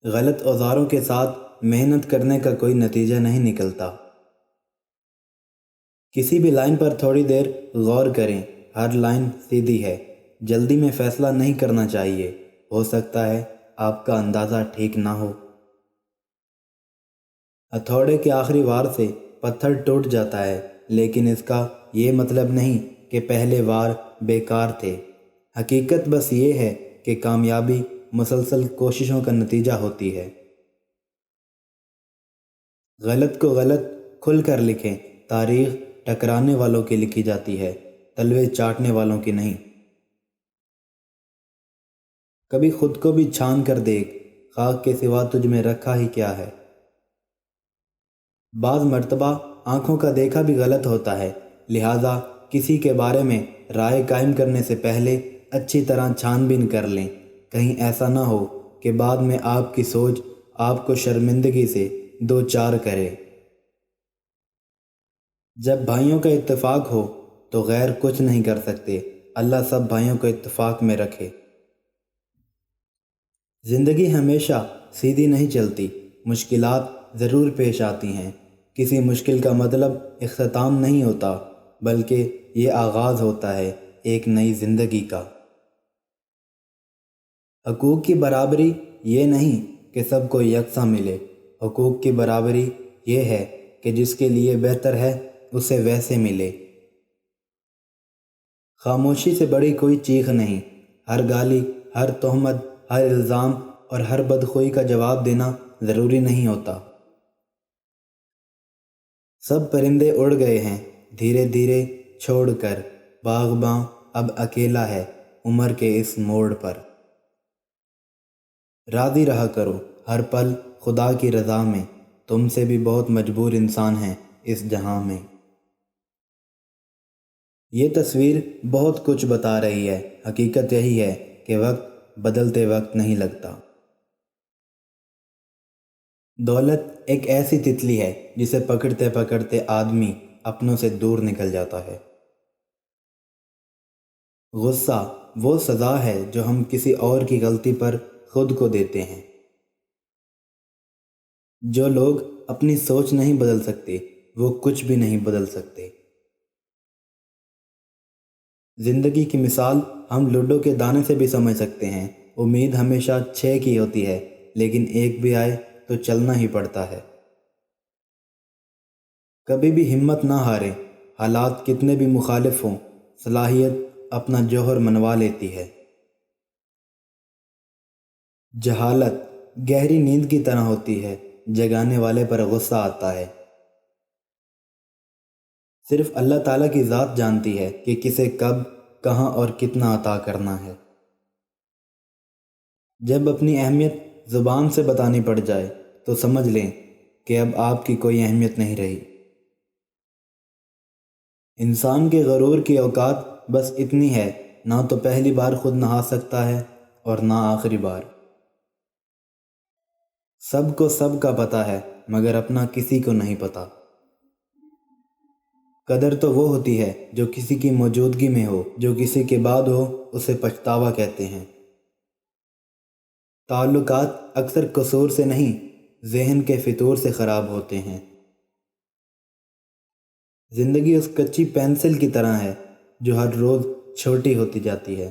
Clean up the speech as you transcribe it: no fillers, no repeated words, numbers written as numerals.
غلط اوزاروں کے ساتھ محنت کرنے کا کوئی نتیجہ نہیں نکلتا۔ کسی بھی لائن پر تھوڑی دیر غور کریں، ہر لائن سیدھی ہے۔ جلدی میں فیصلہ نہیں کرنا چاہیے، ہو سکتا ہے آپ کا اندازہ ٹھیک نہ ہو۔ ہتھوڑے کے آخری وار سے پتھر ٹوٹ جاتا ہے، لیکن اس کا یہ مطلب نہیں کہ پہلے وار بیکار تھے۔ حقیقت بس یہ ہے کہ کامیابی مسلسل کوششوں کا نتیجہ ہوتی ہے۔ غلط کو غلط کھل کر لکھیں، تاریخ ٹکرانے والوں کی لکھی جاتی ہے، تلوے چاٹنے والوں کی نہیں۔ کبھی خود کو بھی چھان کر دیکھ، خاک کے سوا تجھ میں رکھا ہی کیا ہے۔ بعض مرتبہ آنکھوں کا دیکھا بھی غلط ہوتا ہے، لہٰذا کسی کے بارے میں رائے قائم کرنے سے پہلے اچھی طرح چھان بین کر لیں، کہیں ایسا نہ ہو کہ بعد میں آپ کی سوچ آپ کو شرمندگی سے دو چار کرے۔ جب بھائیوں کا اتفاق ہو تو غیر کچھ نہیں کر سکتے، اللہ سب بھائیوں کو اتفاق میں رکھے۔ زندگی ہمیشہ سیدھی نہیں چلتی، مشکلات ضرور پیش آتی ہیں۔ کسی مشکل کا مطلب اختتام نہیں ہوتا، بلکہ یہ آغاز ہوتا ہے ایک نئی زندگی کا۔ حقوق کی برابری یہ نہیں کہ سب کو یکساں ملے، حقوق کی برابری یہ ہے کہ جس کے لیے بہتر ہے اسے ویسے ملے۔ خاموشی سے بڑی کوئی چیخ نہیں، ہر گالی، ہر تہمت، ہر الزام اور ہر بدخوئی کا جواب دینا ضروری نہیں ہوتا۔ سب پرندے اڑ گئے ہیں دھیرے دھیرے چھوڑ کر، باغباں اب اکیلا ہے عمر کے اس موڑ پر۔ راضی رہا کرو ہر پل خدا کی رضا میں، تم سے بھی بہت مجبور انسان ہیں اس جہاں میں۔ یہ تصویر بہت کچھ بتا رہی ہے، حقیقت یہی ہے کہ وقت بدلتے وقت نہیں لگتا۔ دولت ایک ایسی تتلی ہے جسے پکڑتے پکڑتے آدمی اپنوں سے دور نکل جاتا ہے۔ غصہ وہ سزا ہے جو ہم کسی اور کی غلطی پر خود کو دیتے ہیں۔ جو لوگ اپنی سوچ نہیں بدل سکتے وہ کچھ بھی نہیں بدل سکتے۔ زندگی کی مثال ہم لوڈو کے دانے سے بھی سمجھ سکتے ہیں، امید ہمیشہ 6 کی ہوتی ہے، لیکن ایک بھی آئے تو چلنا ہی پڑتا ہے۔ کبھی بھی ہمت نہ ہارے، حالات کتنے بھی مخالف ہوں، صلاحیت اپنا جوہر منوا لیتی ہے۔ جہالت گہری نیند کی طرح ہوتی ہے، جگانے والے پر غصہ آتا ہے۔ صرف اللہ تعالیٰ کی ذات جانتی ہے کہ کسے کب، کہاں اور کتنا عطا کرنا ہے۔ جب اپنی اہمیت زبان سے بتانی پڑ جائے تو سمجھ لیں کہ اب آپ کی کوئی اہمیت نہیں رہی۔ انسان کے غرور کی اوقات بس اتنی ہے، نہ تو پہلی بار خود نہا سکتا ہے اور نہ آخری بار۔ سب کو سب کا پتہ ہے مگر اپنا کسی کو نہیں پتہ۔ قدر تو وہ ہوتی ہے جو کسی کی موجودگی میں ہو، جو کسی کے بعد ہو اسے پچھتاوا کہتے ہیں۔ تعلقات اکثر قصور سے نہیں، ذہن کے فطور سے خراب ہوتے ہیں۔ زندگی اس کچی پینسل کی طرح ہے جو ہر روز چھوٹی ہوتی جاتی ہے۔